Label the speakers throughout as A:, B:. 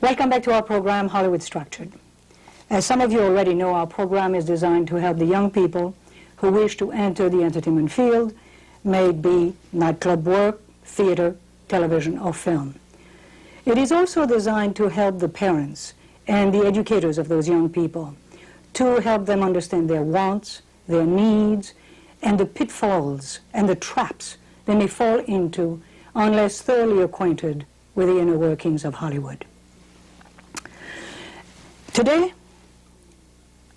A: Welcome back to our program, Hollywood Structured. As some of you already know, our program is designed to help the young people who wish to enter the entertainment field, may it be nightclub work, theater, television, or film. It is also designed to help the parents and the educators of those young people, to help them understand their wants, their needs, and the pitfalls and the traps they may fall into unless thoroughly acquainted with the inner workings of Hollywood. Today,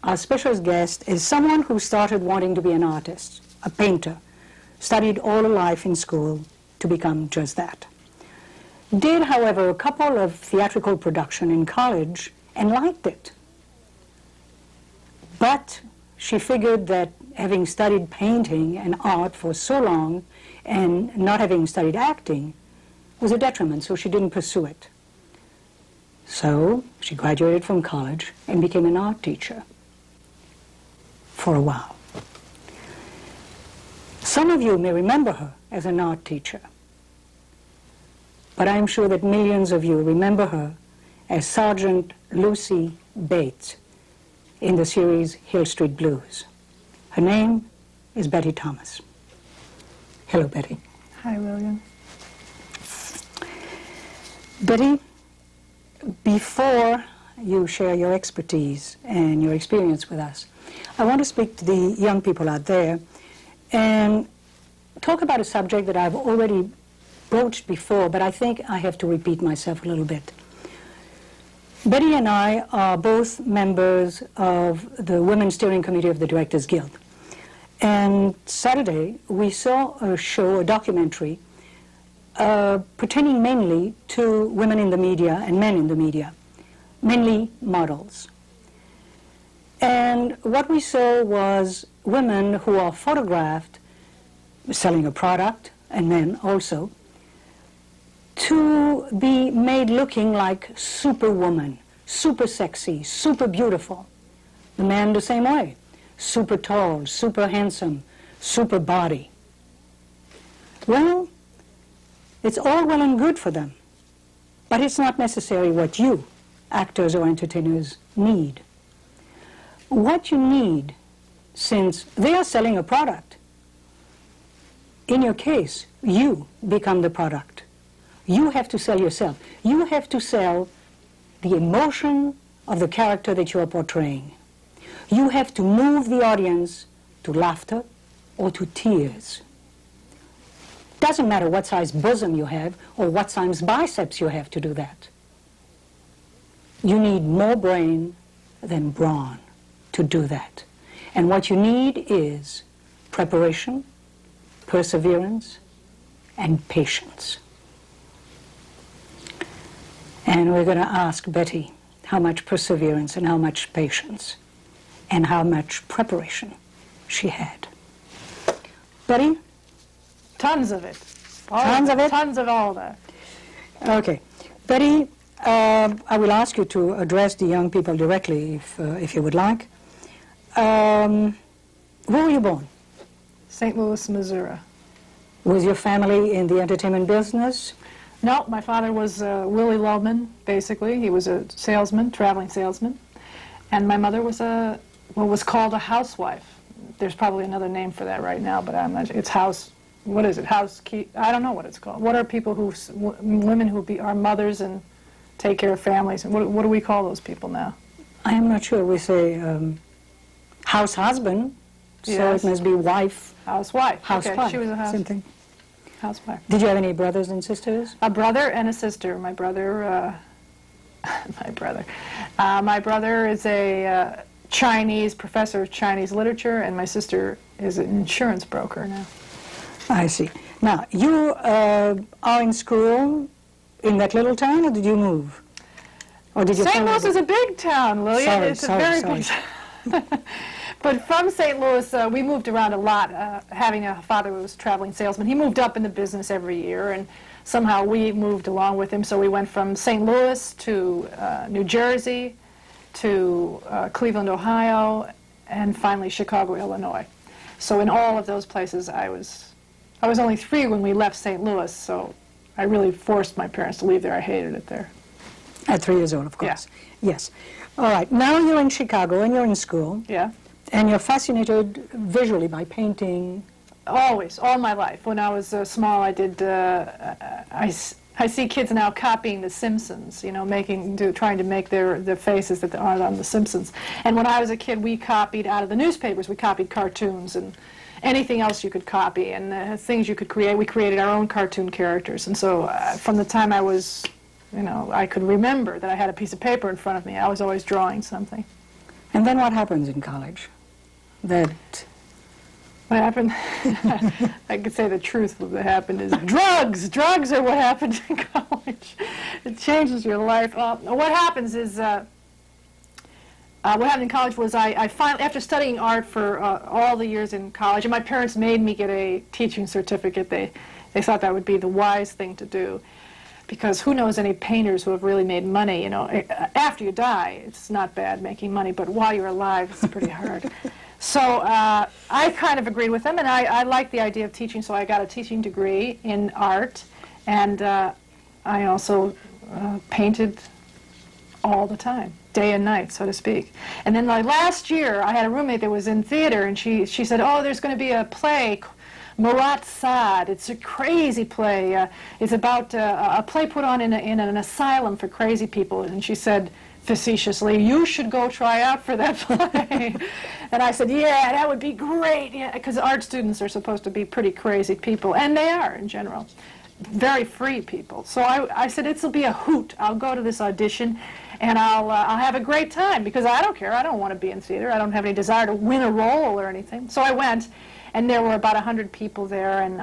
A: our special guest is someone who started wanting to be an artist, a painter, studied all her life in school to become just that. Did, however, a couple of theatrical productions in college and liked it. But she figured that having studied painting and art for so long and not having studied acting was a detriment, so she didn't pursue it. So she graduated from college and became an art teacher for a while. Some of you may remember her as an art teacher, but I'm sure that millions of you remember her as Sergeant Lucy Bates in the series Hill Street Blues. Her name is Betty Thomas. Hello, Betty.
B: Hi, Lilyan.
A: Betty, before you share your expertise and your experience with us, I want to speak to the young people out there and talk about a subject that I've already broached before, but I think I have to repeat myself a little bit. Betty and I are both members of the Women's Steering Committee of the Directors Guild. And Saturday, we saw a show, a documentary, pertaining mainly to women in the media and men in the media, mainly models. And what we saw was women who are photographed selling a product, and men also, to be made looking like superwoman, super sexy, super beautiful. The man the same way, super tall, super handsome, super body. Well, it's all well and good for them, but it's not necessarily what you, actors or entertainers, need. What you need, since they are selling a product, in your case, you become the product. You have to sell yourself. You have to sell the emotion of the character that you are portraying. You have to move the audience to laughter or to tears. Doesn't matter what size bosom you have or what size biceps you have to do that. You need more brain than brawn to do that. And what you need is preparation, perseverance, and patience. And we're going to ask Betty how much perseverance and how much patience and how much preparation she had. Betty?
B: Tons of it.
A: Tons of it?
B: Tons of all that.
A: Okay. Betty, I will ask you to address the young people directly if you would like. Where were you born?
B: St. Louis, Missouri.
A: Was your family in the entertainment business?
B: No, my father was Willie Loveman, basically. He was a salesman, traveling salesman. And my mother was what was called a housewife. There's probably another name for that right now, but I'm not sure. It's house, what is it, I don't know what it's called. What are people who, women who are mothers and take care of families? And what do we call those people now?
A: I am not sure. We say house husband, so
B: yes.
A: It must be wife.
B: Housewife.
A: Housewife.
B: Okay, she was a
A: Same thing.
B: housewife.
A: Did you have any brothers and sisters?
B: A brother and a sister. My brother, my brother is a Chinese professor of Chinese literature, and my sister is an insurance broker now.
A: I see. Now, you are in school in that little town, or did you move? Or did you
B: St. Louis is a big town, Lilyan. It's a very big town. But from St. Louis, we moved around a lot, having a father who was a traveling salesman. He moved up in the business every year, and somehow we moved along with him. So we went from St. Louis to New Jersey, to Cleveland, Ohio, and finally Chicago, Illinois. So in all of those places, I was only 3 when we left St. Louis, so I really forced my parents to leave there. I hated it there.
A: At 3 years old, of course.
B: Yeah.
A: Yes. All right. Now you're in Chicago and you're in school.
B: Yeah.
A: And you're fascinated visually by painting.
B: Always, all my life. When I was small, I did. I see kids now copying The Simpsons. You know, trying to make their faces that aren't on The Simpsons. And when I was a kid, we copied out of the newspapers. We copied cartoons and anything else you could copy and things you could create. We created our own cartoon characters. And so, from the time I was, I could remember that I had a piece of paper in front of me. I was always drawing something.
A: And then what happens in college?
B: What happened? I could say the truth. What happened is drugs. Drugs are what happened in college. It changes your life. What happens is, what happened in college was I finally, after studying art for all the years in college, and my parents made me get a teaching certificate. They thought that would be the wise thing to do, because who knows any painters who have really made money? After you die, it's not bad making money, but while you're alive, it's pretty hard. So I kind of agreed with them, and I liked the idea of teaching, so I got a teaching degree in art, and I also painted all the time, day and night, so to speak. And then last year, I had a roommate that was in theater, and she said, oh, there's going to be a play, Murat Sad. It's a crazy play. It's about a play put on in an asylum for crazy people, and she said, facetiously, you should go try out for that play. And I said, yeah, that would be great, because art students are supposed to be pretty crazy people, and they are in general, very free people. So I said, it'll be a hoot. I'll go to this audition, and I'll have a great time, because I don't care. I don't want to be in theater. I don't have any desire to win a role or anything. So I went, and there were about 100 people there, and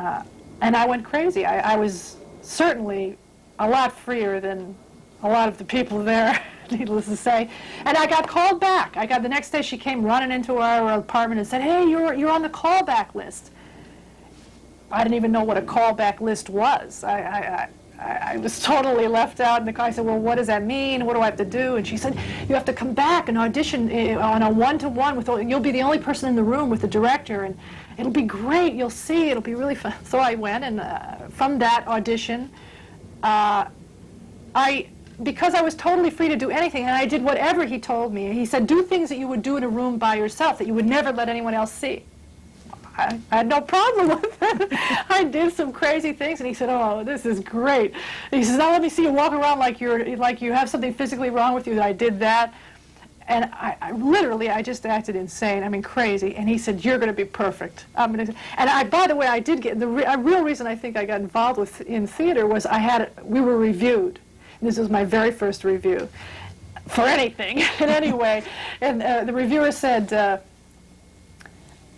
B: I went crazy. I was certainly a lot freer than a lot of the people there, needless to say. And I got called back. The next day she came running into our apartment and said, hey, you're on the callback list. I didn't even know what a callback list was. I was totally left out in the car. I said, well, what does that mean? What do I have to do? And she said, you have to come back and audition on a one-to-one with, you'll be the only person in the room with the director, and it'll be great. You'll see. It'll be really fun. So I went, and from that audition, because I was totally free to do anything, and I did whatever he told me. He said, do things that you would do in a room by yourself that you would never let anyone else see. I had no problem with it. I did some crazy things, and he said, oh, this is great. And he says, now let me see you walk around like you have something physically wrong with you. I did that. And I just acted insane. I mean, crazy. And he said, you're going to be perfect. And by the way, I did get, the real reason I think I got involved in theater was we were reviewed. This was my very first review for anything, in any way. And the reviewer said,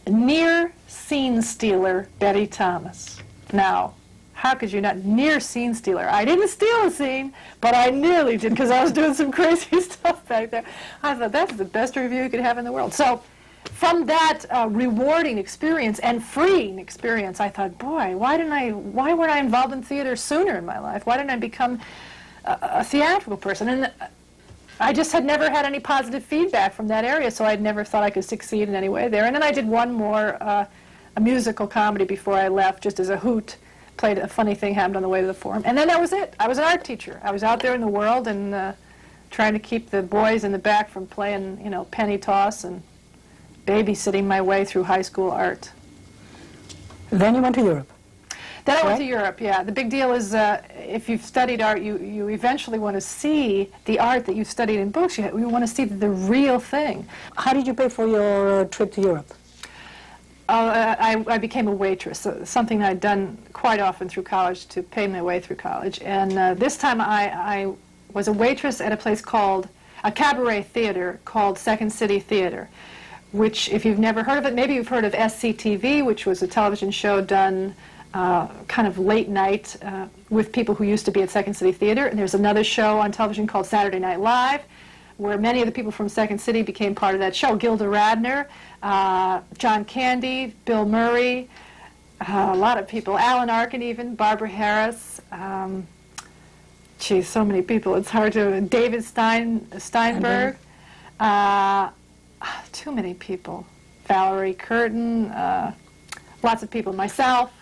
B: near scene stealer Betty Thomas. Now, how could you not? Near scene stealer. I didn't steal a scene, but I nearly did, because I was doing some crazy stuff back there. I thought, that's the best review you could have in the world. So from that rewarding experience and freeing experience, I thought, boy, why weren't I involved in theater sooner in my life? Why didn't I become a theatrical person? And I just had never had any positive feedback from that area, so I'd never thought I could succeed in any way there. And then I did one more, a musical comedy before I left, just as a hoot. Played a funny thing, happened on the way to the Forum. And then that was it. I was an art teacher. I was out there in the world and trying to keep the boys in the back from playing, penny toss and babysitting my way through high school art.
A: Then you went to Europe.
B: Then I went to Europe, yeah. The big deal is if you've studied art, you eventually want to see the art that you've studied in books. You want to see the real thing.
A: How did you pay for your trip to Europe?
B: I became a waitress, something I'd done quite often through college to pay my way through college. And this time I was a waitress at a cabaret theater called Second City Theater, which, if you've never heard of it, maybe you've heard of SCTV, which was a television show done kind of late night with people who used to be at Second City Theater. And there's another show on television called Saturday Night Live, where many of the people from Second City became part of that show. Gilda Radner, John Candy, Bill Murray, a lot of people, Alan Arkin even, Barbara Harris, geez, so many people, it's hard to, David Steinberg, too many people, Valerie Curtin, lots of people, myself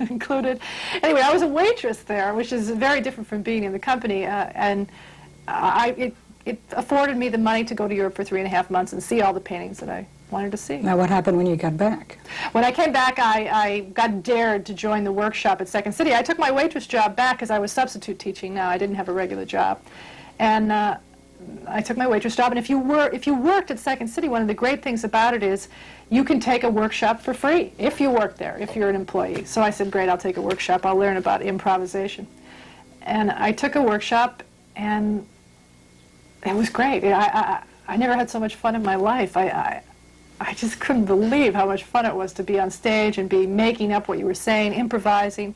B: included. Anyway, I was a waitress there, which is very different from being in the company, and it afforded me the money to go to Europe for 3.5 months and see all the paintings that I wanted to see.
A: Now, what happened when you got back?
B: When I came back, I got dared to join the workshop at Second City. I took my waitress job back because I was substitute teaching now. I didn't have a regular job. And I took my waitress job. And if you worked at Second City, one of the great things about it is you can take a workshop for free if you work there, if you're an employee. So I said, great, I'll take a workshop. I'll learn about improvisation. And I took a workshop, and it was great. I never had so much fun in my life. I just couldn't believe how much fun it was to be on stage and be making up what you were saying, improvising.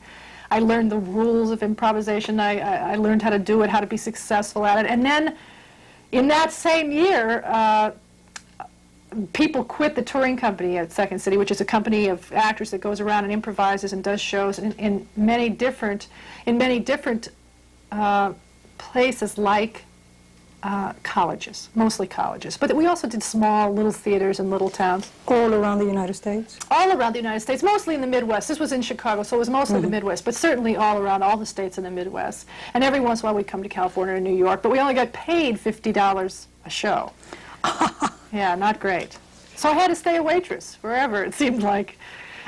B: I learned the rules of improvisation. I learned how to do it, how to be successful at it. And then in that same year, people quit the touring company at Second City, which is a company of actors that goes around and improvises and does shows in many different places like colleges, mostly colleges. But we also did small little theaters in little towns.
A: All around the United States?
B: All around the United States, mostly in the Midwest. This was in Chicago, so it was mostly the Midwest, but certainly all around all the states in the Midwest. And every once in a while we'd come to California or New York, but we only got paid $50 a show. Yeah, not great. So I had to stay a waitress forever, it seemed like.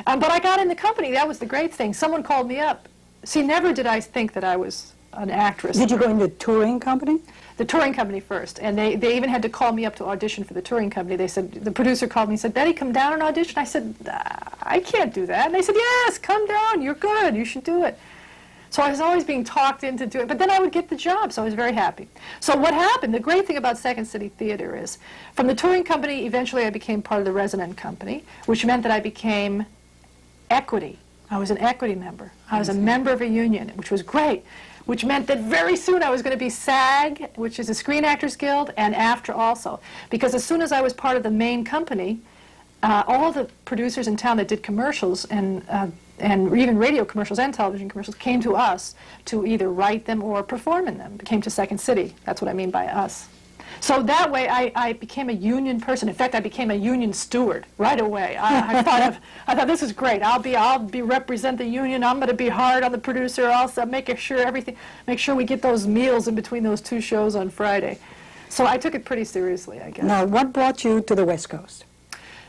B: But I got in the company. That was the great thing. Someone called me up. See, never did I think that I was an actress.
A: Did you go in the touring company?
B: The touring company first, and they even had to call me up to audition for the touring company. They said, the producer called me and said, Betty, come down and audition. I said, I can't do that. And they said, yes, come down, you're good, you should do it. So I was always being talked into doing it, but then I would get the job, so I was very happy. So what happened, the great thing about Second City Theater is, from the touring company, eventually I became part of the resident company, which meant that I became equity. I was an equity member. I was a member of a union, which was great. Which meant that very soon I was going to be SAG, which is a Screen Actors Guild, and AFTRA also. Because as soon as I was part of the main company, all the producers in town that did commercials and even radio commercials and television commercials came to us to either write them or perform in them. It came to Second City. That's what I mean by us. So that way I became a union person. In fact, I became a union steward right away. I thought this is great. I'll be represent the union. I'm going to be hard on the producer. Also make sure we get those meals in between those two shows on Friday. So I took it pretty seriously, I guess.
A: Now, what brought you to the West Coast?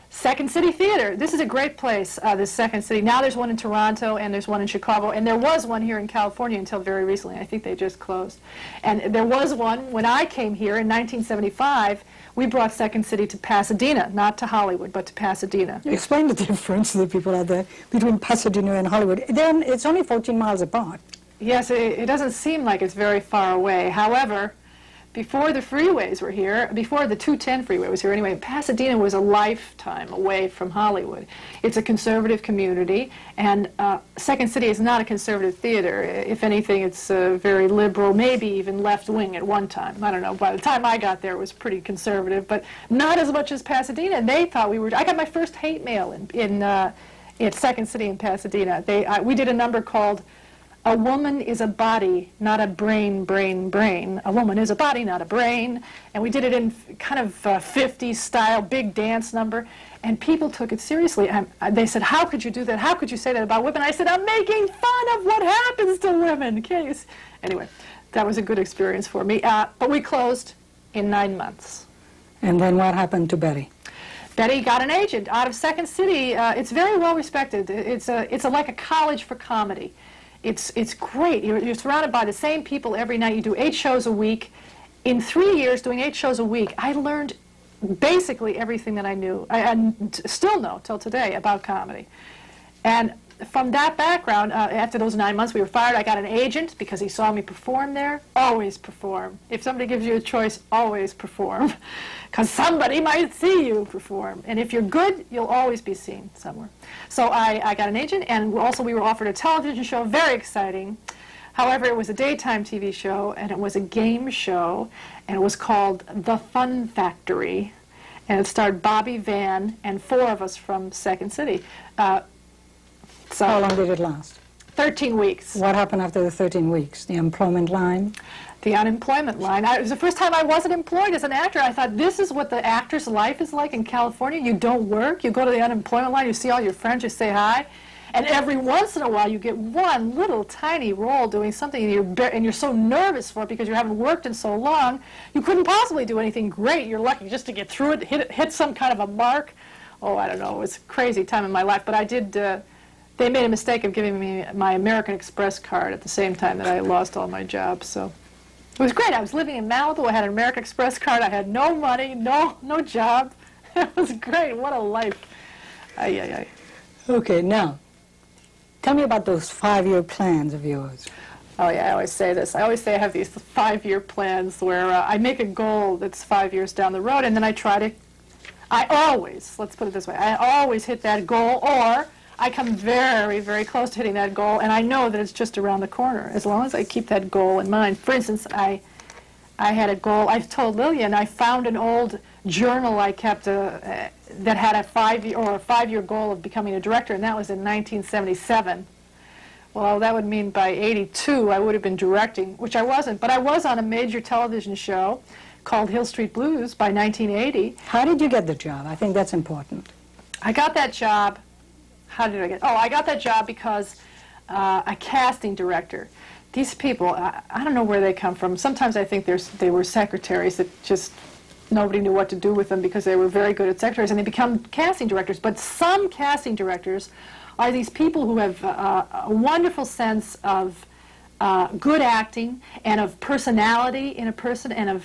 B: Second City Theater. This is a great place, this Second City. Now there's one in Toronto, and there's one in Chicago, and there was one here in California until very recently. I think they just closed. And there was one when I came here in 1975. We brought Second City to Pasadena, not to Hollywood, but to Pasadena.
A: Explain the difference to the people out there between Pasadena and Hollywood. Then it's only 14 miles apart.
B: Yes, it doesn't seem like it's very far away. However, before the freeways were here, before the 210 freeway was here anyway, Pasadena was a lifetime away from Hollywood. It's a conservative community, and Second City is not a conservative theater. If anything, it's very liberal, maybe even left-wing at one time. I don't know. By the time I got there, it was pretty conservative, but not as much as Pasadena. And they thought we were... I got my first hate mail in Second City in Pasadena. We did a number called "A woman is a body, not a brain, brain, brain. A woman is a body, not a brain." And we did it in kind of 50s style, big dance number. And people took it seriously. They said, how could you do that? How could you say that about women? I said, I'm making fun of what happens to women. Can't you see? Anyway, that was a good experience for me. But we closed in 9 months.
A: And then what happened to Betty?
B: Betty got an agent out of Second City. It's very well respected. It's like a college for comedy. It's great. You're surrounded by the same people every night. You do 8 shows a week. In 3 years, doing 8 shows a week, I learned basically everything that I knew, I still know till today, about comedy. And from that background, after those 9 months we were fired, I got an agent because he saw me perform there. Always perform. If somebody gives you a choice, always perform. Because somebody might see you perform. And if you're good, you'll always be seen somewhere. So I got an agent, and also we were offered a television show, very exciting. However, it was a daytime TV show, and it was a game show, and it was called The Fun Factory. And it starred Bobby Van and 4 of us from Second City. So
A: how long did it last?
B: 13 weeks.
A: What happened after the 13 weeks? The employment line?
B: The unemployment line. It was the first time I wasn't employed as an actor. I thought, this is what the actor's life is like in California. You don't work. You go to the unemployment line. You see all your friends. You say hi. And every once in a while, you get one little tiny role doing something, and you're so nervous for it because you haven't worked in so long, you couldn't possibly do anything great. You're lucky just to get through it, hit some kind of a mark. Oh, I don't know. It was a crazy time in my life. But I did, they made a mistake of giving me my American Express card at the same time that I lost all my jobs. So it was great. I was living in Malibu. I had an American Express card. I had no money, no job. It was great. What a life. Ay, ay, ay.
A: Okay, now, tell me about those 5-year plans of yours.
B: Oh, yeah, I always say this. I always say I have these 5-year plans where I make a goal that's 5 years down the road, and then I try to, let's put it this way, I always hit that goal, or I come very, very close to hitting that goal, and I know that it's just around the corner, as long as I keep that goal in mind. For instance, I had a goal. I told Lilyan I found an old journal I kept that had a 5-year goal of becoming a director, and that was in 1977. Well, that would mean by 82 I would have been directing, which I wasn't, but I was on a major television show called Hill Street Blues by 1980.
A: How did you get the job? I think that's important.
B: I got that job. How did I get? Oh, I got that job because a casting director. These people, I don't know where they come from. Sometimes I think they were secretaries that just nobody knew what to do with them because they were very good at secretaries, and they become casting directors. But some casting directors are these people who have a wonderful sense of good acting and of personality in a person, and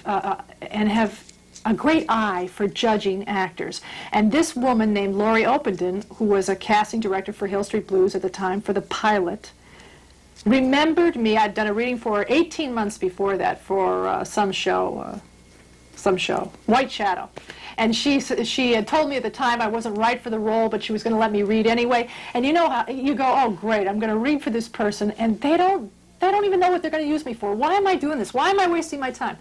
B: have a great eye for judging actors. And this woman named Laurie Openden, who was a casting director for Hill Street Blues at the time for the pilot, remembered me. I'd done a reading for her 18 months before that for some show, White Shadow. And she had told me at the time I wasn't right for the role, but she was going to let me read anyway. And you know how you go, oh great, I'm going to read for this person, and they don't even know what they're going to use me for. Why am I doing this? Why am I wasting my time?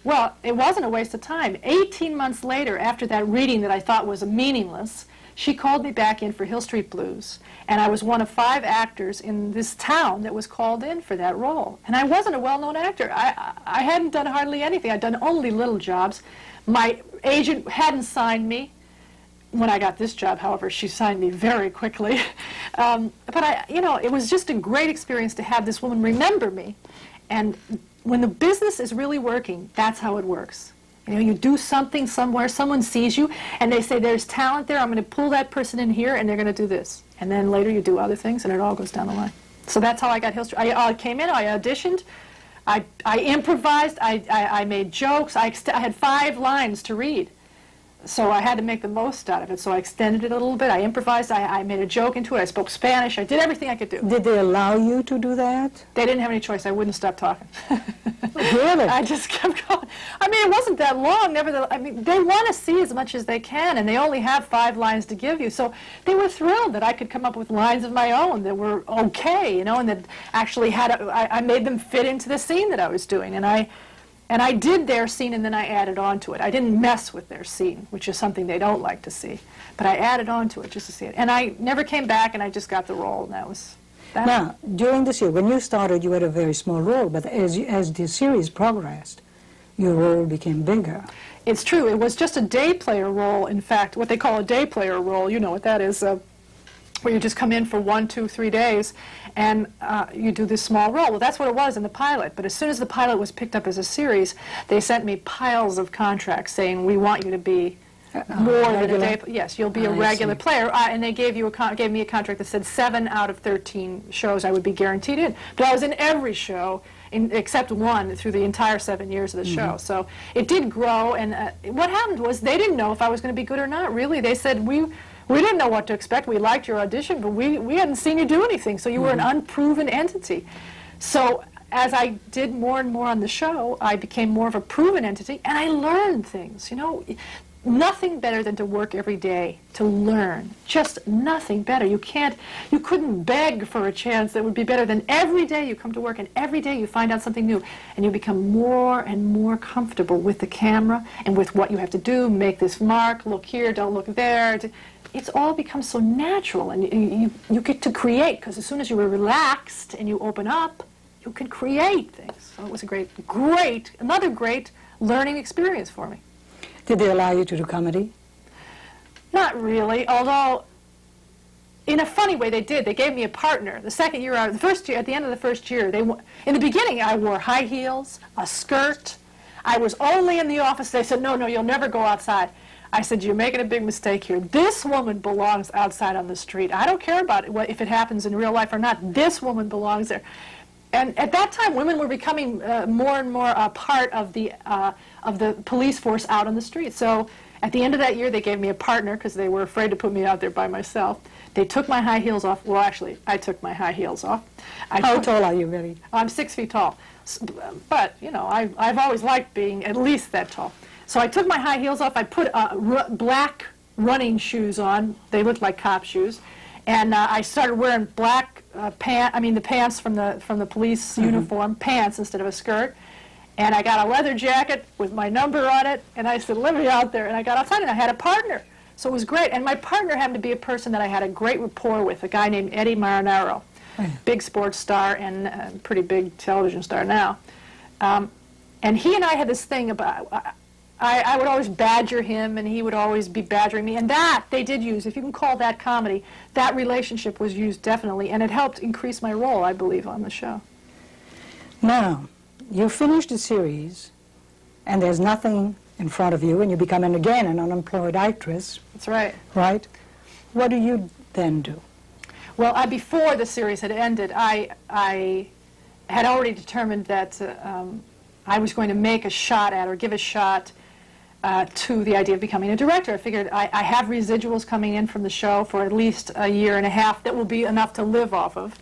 B: Well, it wasn't a waste of time. 18 months later, after that reading that I thought was meaningless, she called me back in for Hill Street Blues, and I was one of 5 actors in this town that was called in for that role. And I wasn't a well-known actor. I hadn't done hardly anything. I'd done only little jobs. My agent hadn't signed me. When I got this job, however, she signed me very quickly. But it was just a great experience to have this woman remember me. And when the business is really working, that's how it works. You know, you do something somewhere, someone sees you, and they say, there's talent there, I'm going to pull that person in here, and they're going to do this. And then later you do other things, and it all goes down the line. So that's how I got Hill Street. I came in, I auditioned, I improvised, I made jokes, I had 5 lines to read. So I had to make the most out of it, so I extended it a little bit, I improvised, I made a joke into it, I spoke Spanish, I did everything I could do.
A: Did they allow you to do that?
B: They didn't have any choice, I wouldn't stop talking.
A: Really?
B: I just kept going. I mean, it wasn't that long, nevertheless. I mean, they want to see as much as they can, and they only have 5 lines to give you, so they were thrilled that I could come up with lines of my own that were okay, you know, and that actually I made them fit into the scene that I was doing, and I did their scene, and then I added on to it. I didn't mess with their scene, which is something they don't like to see. But I added on to it just to see it. And I never came back, and I just got the role, and that was that.
A: Now, during this year, when you started, you had a very small role, but as the series progressed, your role became bigger.
B: It's true. It was just a day player role, in fact, what they call a day player role. You know what that is, where you just come in for 1, 2, 3 days, and you do this small role. Well, that's what it was in the pilot. But as soon as the pilot was picked up as a series, they sent me piles of contracts saying, we want you to be more than a day. Yes, you'll be a regular player. And they gave me a contract that said 7 out of 13 shows I would be guaranteed in. But I was in every show, except one, through the entire 7 years of the show. So it did grow, and what happened was they didn't know if I was going to be good or not, really. They said, we didn't know what to expect. We liked your audition, but we hadn't seen you do anything, so you were an unproven entity. So as I did more and more on the show, I became more of a proven entity, and I learned things. You know, nothing better than to work every day to learn. Just nothing better. You couldn't beg for a chance that would be better than every day you come to work, and every day you find out something new, and you become more and more comfortable with the camera and with what you have to do. Make this mark, look here, don't look there. It's all becomes so natural, and you get to create, because as soon as you are relaxed and you open up, you can create things. So it was another great learning experience for me.
A: Did they allow you to do comedy?
B: Not really, although in a funny way, they did. They gave me a partner. The second year, the first year, at the end of the first year, in the beginning, I wore high heels, a skirt. I was only in the office. They said, no, no, you'll never go outside. I said, you're making a big mistake here. This woman belongs outside on the street. I don't care about it, if it happens in real life or not. This woman belongs there. And at that time, women were becoming more and more a part of the police force out on the street. So at the end of that year, they gave me a partner because they were afraid to put me out there by myself. They took my high heels off. Well, actually, I took my high heels off.
A: How tall are you, really?
B: I'm 6 feet tall. But, you know, I've always liked being at least that tall. So I took my high heels off. I put black running shoes on. They looked like cop shoes. And I started wearing black the pants from the police uniform, pants instead of a skirt. And I got a leather jacket with my number on it. And I said, let me out there. And I got outside, and I had a partner. So it was great. And my partner happened to be a person that I had a great rapport with, a guy named Eddie Marinaro, big sports star and pretty big television star now. And he and I had this thing about, I would always badger him, and he would always be badgering me. And that, they did use, if you can call that comedy, that relationship was used definitely. And it helped increase my role, I believe, on the show.
A: Now, you finished the series, and there's nothing in front of you, and you become, again, an unemployed actress.
B: That's right.
A: Right? What do you then do?
B: Well, before the series had ended, I had already determined that I was going to make a shot at, or give a shot to the idea of becoming a director. I figured I have residuals coming in from the show for at least a year and a half that will be enough to live off of.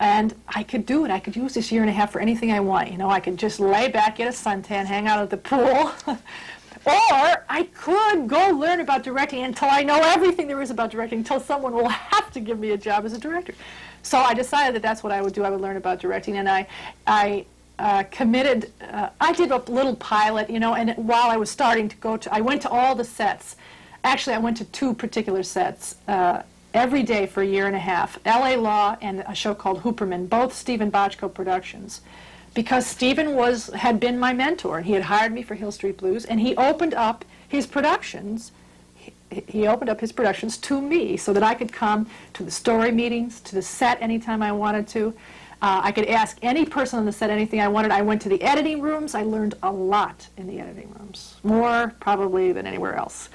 B: And I could do it. I could use this year and a half for anything I want. You know, I could just lay back, get a suntan, hang out at the pool. Or I could go learn about directing until I know everything there is about directing, until someone will have to give me a job as a director. So I decided that that's what I would do. I would learn about directing, and I committed. I did a little pilot, you know, and while I was starting to go to, I went to all the sets. Actually, I went to 2 particular sets every day for a year and a half, L.A. Law and a show called Hooperman, both Stephen Bochco productions. Because Stephen had been my mentor, and he had hired me for Hill Street Blues, and he opened up his productions. He opened up his productions to me so that I could come to the story meetings, to the set anytime I wanted to. I could ask any person on the set anything I wanted. I went to the editing rooms. I learned a lot in the editing rooms, more probably than anywhere else.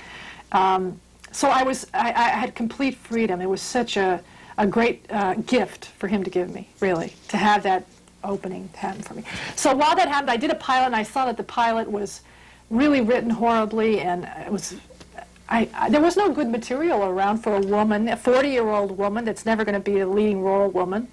B: So I had complete freedom. It was such a great gift for him to give me, really, to have that opening happen for me. So while that happened, I did a pilot, and I saw that the pilot was really written horribly, and it was there was no good material around for a woman, a 40-year-old woman that's never going to be a leading role woman.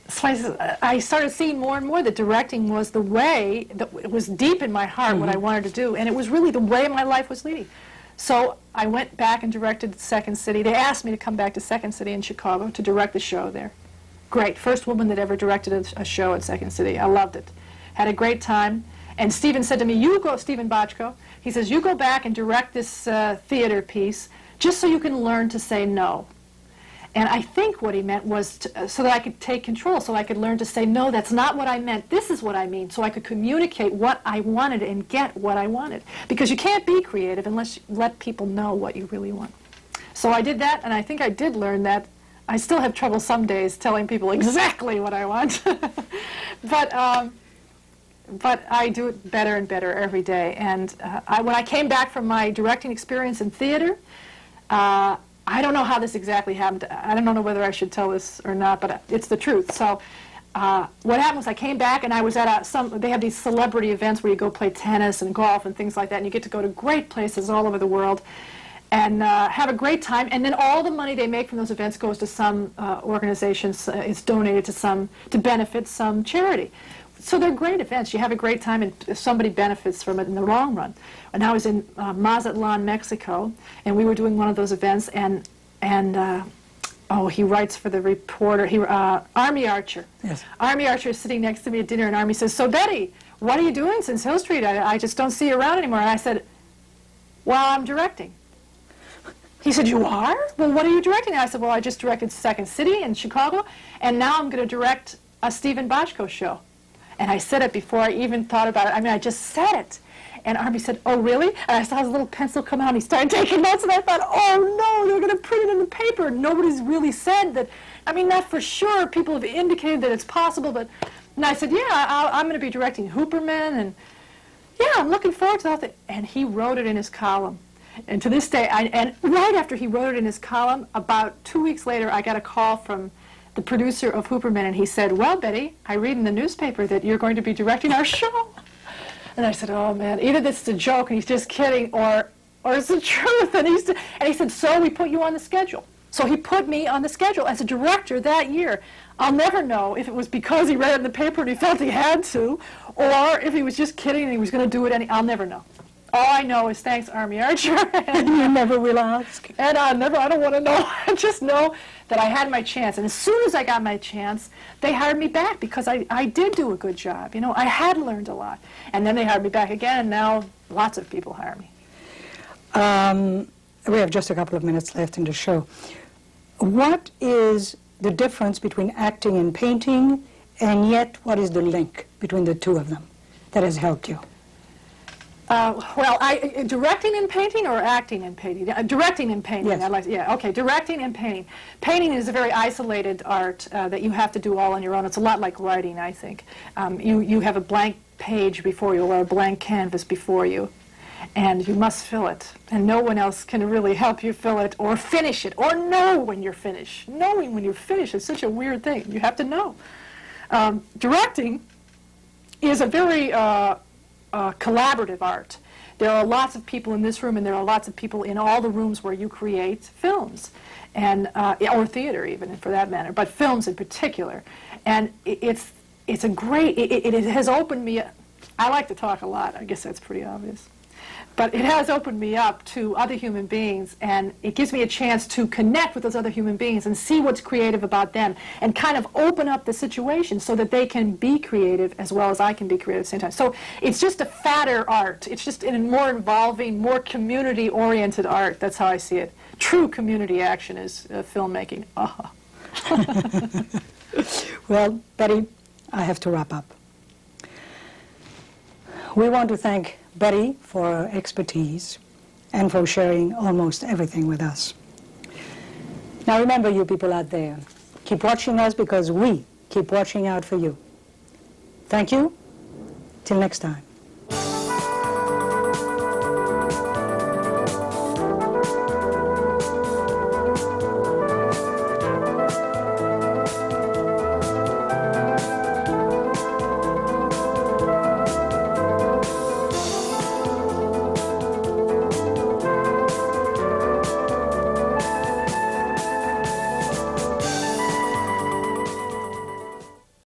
B: So I started seeing more and more that directing was the way, that it was deep in my heart what I wanted to do, and it was really the way my life was leading. So I went back and directed Second City. They asked me to come back to Second City in Chicago to direct the show there. Great. First woman that ever directed a show at Second City. I loved it. Had a great time. And Stephen said to me, you go, Stephen Bochco, he says, you go back and direct this theater piece just so you can learn to say no. And I think what he meant was so that I could take control, so I could learn to say, no, that's not what I meant. This is what I mean. So I could communicate what I wanted and get what I wanted. Because you can't be creative unless you let people know what you really want. So I did that, and I think I did learn that. I still have trouble some days telling people exactly what I want. But I do it better and better every day. And when I came back from my directing experience in theater, I don't know how this exactly happened. I don't know whether I should tell this or not, but it's the truth. So what happened was I came back, and I was at they have these celebrity events where you go play tennis and golf and things like that, and you get to go to great places all over the world and have a great time. And then all the money they make from those events goes to some organizations. It's donated to benefit some charity. So they're great events. You have a great time, and somebody benefits from it in the long run. And I was in Mazatlan, Mexico, and we were doing one of those events, and he writes for the Reporter. Army Archer. Yes. Army Archer is sitting next to me at dinner, and Army says, so Betty, what are you doing since Hill Street? I just don't see you around anymore. And I said, well, I'm directing. He said, you are? Well, what are you directing? And I said, well, I just directed Second City in Chicago, and now I'm going to direct a Stephen Bochco show. And I said it before I even thought about it. I mean, I just said it. And Army said, "Oh, really?" And I saw his little pencil come out, and he started taking notes, and I thought, oh, no, they're going to print it in the paper. Nobody's really said that. I mean, not for sure. People have indicated that it's possible, but... And I said, yeah, I'm going to be directing Hooperman, and yeah, I'm looking forward to that. And he wrote it in his column. And to this day, and right after he wrote it in his column, about 2 weeks later, I got a call from the producer of Hooperman, and he said, "Well, Betty, I read in the newspaper that you're going to be directing our show." And I said, "Oh, man, either this is a joke and he's just kidding, or it's the truth." And he said, "So we put you on the schedule." So he put me on the schedule as a director that year. I'll never know if it was because he read it in the paper and he felt he had to, or if he was just kidding and he was going to do it I'll never know. All I know is thanks, Army Archer.
A: And you never will ask.
B: And I don't want to know. I just know that I had my chance. And as soon as I got my chance, they hired me back because I did do a good job. You know, I had learned a lot. And then they hired me back again, and now lots of people hire me.
A: We have just a couple of minutes left in the show. What is the difference between acting and painting, and yet what is the link between the two of them that has helped you?
B: Well, directing and painting, or acting and painting? Directing and painting.
A: Yes.
B: Okay, directing and painting. Painting is a very isolated art that you have to do all on your own. It's a lot like writing, I think. You have a blank page before you, or a blank canvas before you, and you must fill it. And no one else can really help you fill it or finish it, or know when you're finished. Knowing when you're finished is such a weird thing. You have to know. Directing is a very collaborative art. There are lots of people in this room, and there are lots of people in all the rooms where you create films, and or theater even, for that matter, but films in particular. And it's a great. It has opened me. I like to talk a lot. I guess that's pretty obvious. But it has opened me up to other human beings, and it gives me a chance to connect with those other human beings and see what's creative about them, and kind of open up the situation so that they can be creative as well as I can be creative at the same time. So it's just a fatter art. It's just a more involving, more community-oriented art. That's how I see it. True community action is filmmaking.
A: Well, Betty, I have to wrap up. We want to thank Betty for her expertise and for sharing almost everything with us. Now remember, you people out there, keep watching us because we keep watching out for you. Thank you. Till next time.